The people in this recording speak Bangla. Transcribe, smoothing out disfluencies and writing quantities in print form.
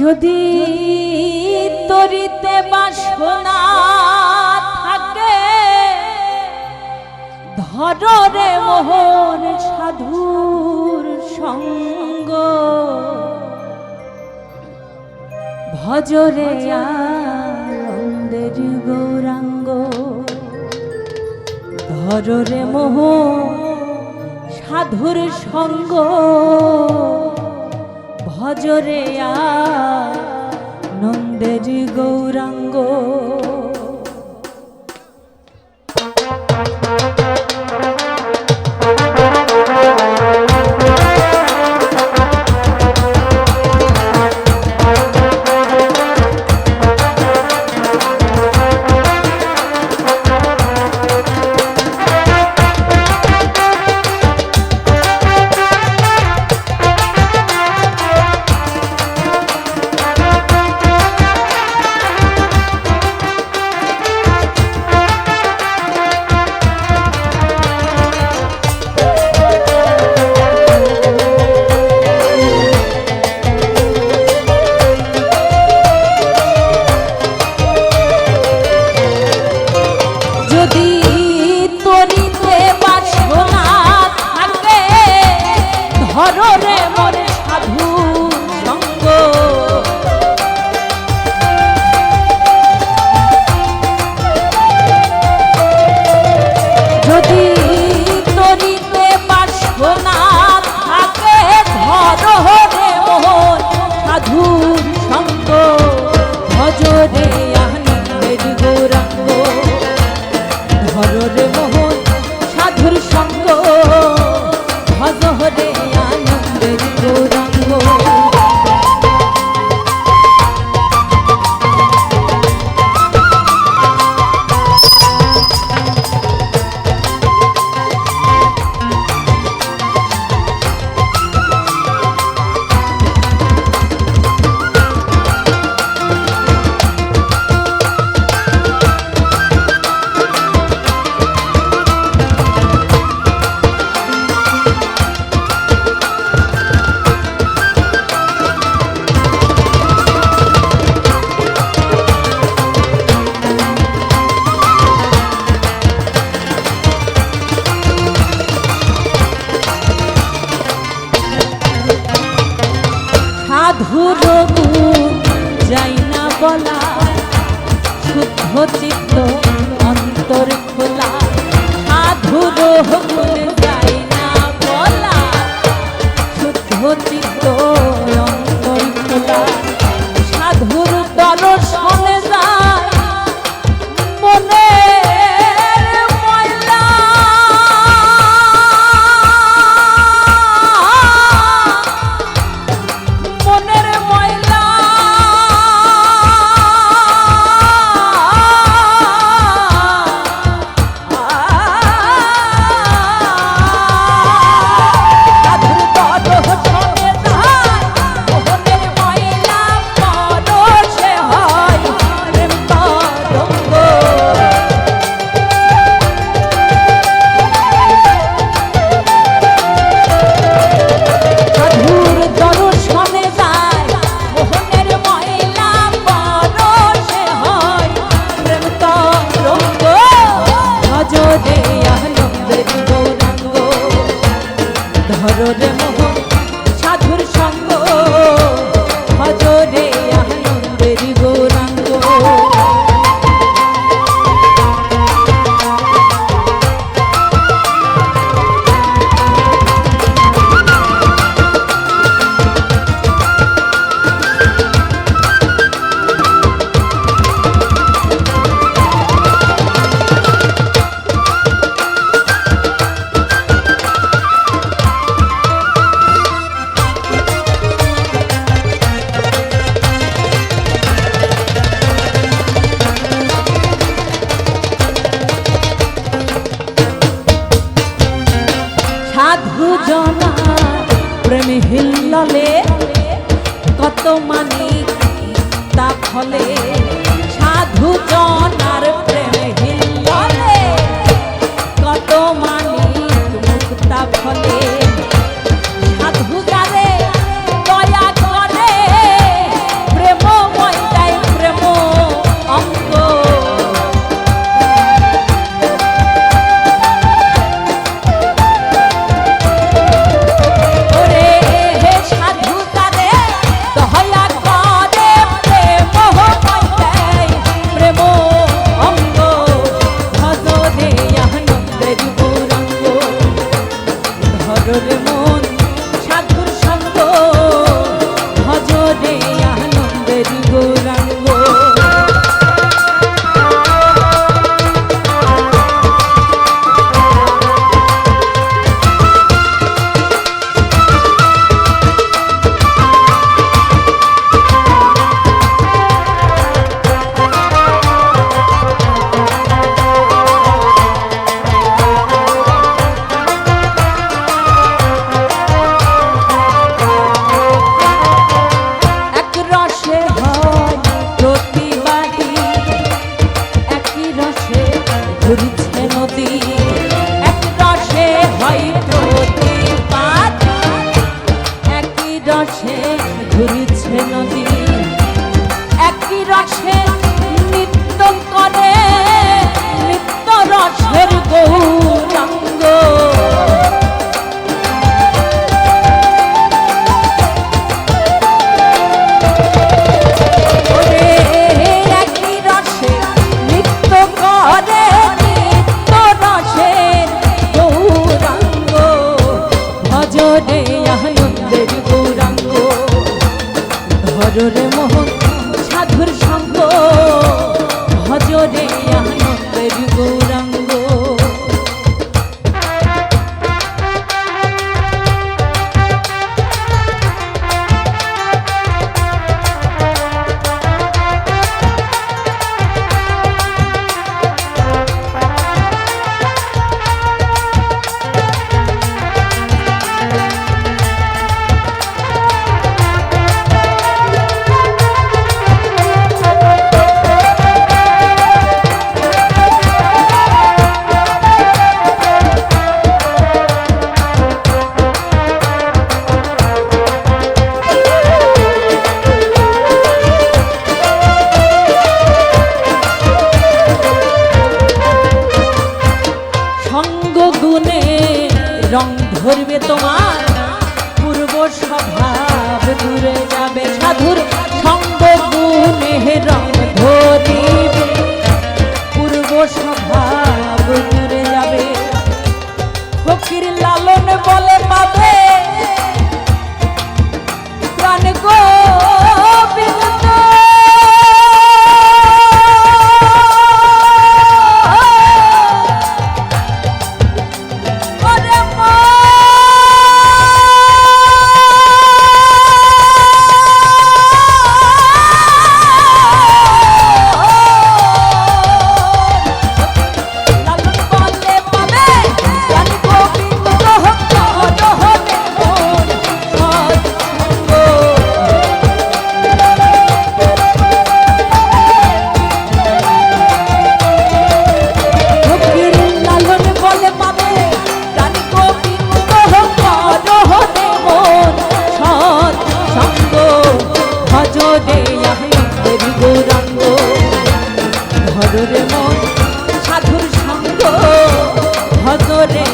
যদি তরিতে বাসনা থাকে ধরো রে মোহন সাধুর সঙ্গ ভজরে আনন্দের গৌরাঙ্গ ধরো রে মোহন সাধুর সঙ্গ ভজরে আনন্দের গৌরাঙ্গ যাই না বলা শুদ্ধ চিত্ত অন্তর খোলা সাধুর গুণ যাই না বলা শুদ্ধ চিত্ত অন্তর খোলা সাধুর দর্শনে যায় মনে প্রেমে হিল্ললে কত মানিক তা ফলে সাধু জনার প্রেমে হিল্ললে কত মানিক মুক্তা ফলে সাধু যারে দয়া করে নদী একই রসে নৃত্য করে নিত্য রসের গৌরাঙ্গ একই রসে নৃত্য করে নিত্য রসের গৌরাঙ্গ ভজরে আনন্দের গৌরাঙ্গ ধরে মোহন সাধুর সঙ্গ ভজরে আনন্দের গৌরাঙ্গ রং ধরবে তোমার পূর্ব স্বভাব দূরে যাবে সাধুর সঙ্গ গুণে রং ধরিবে পূর্ব স্বভাব দূরে যাবে ফকির লালন বলে পাবে প্রাণ গোবিন্দ গৌরাঙ্গ ধরে মন সাধুর সঙ্গ ভজরে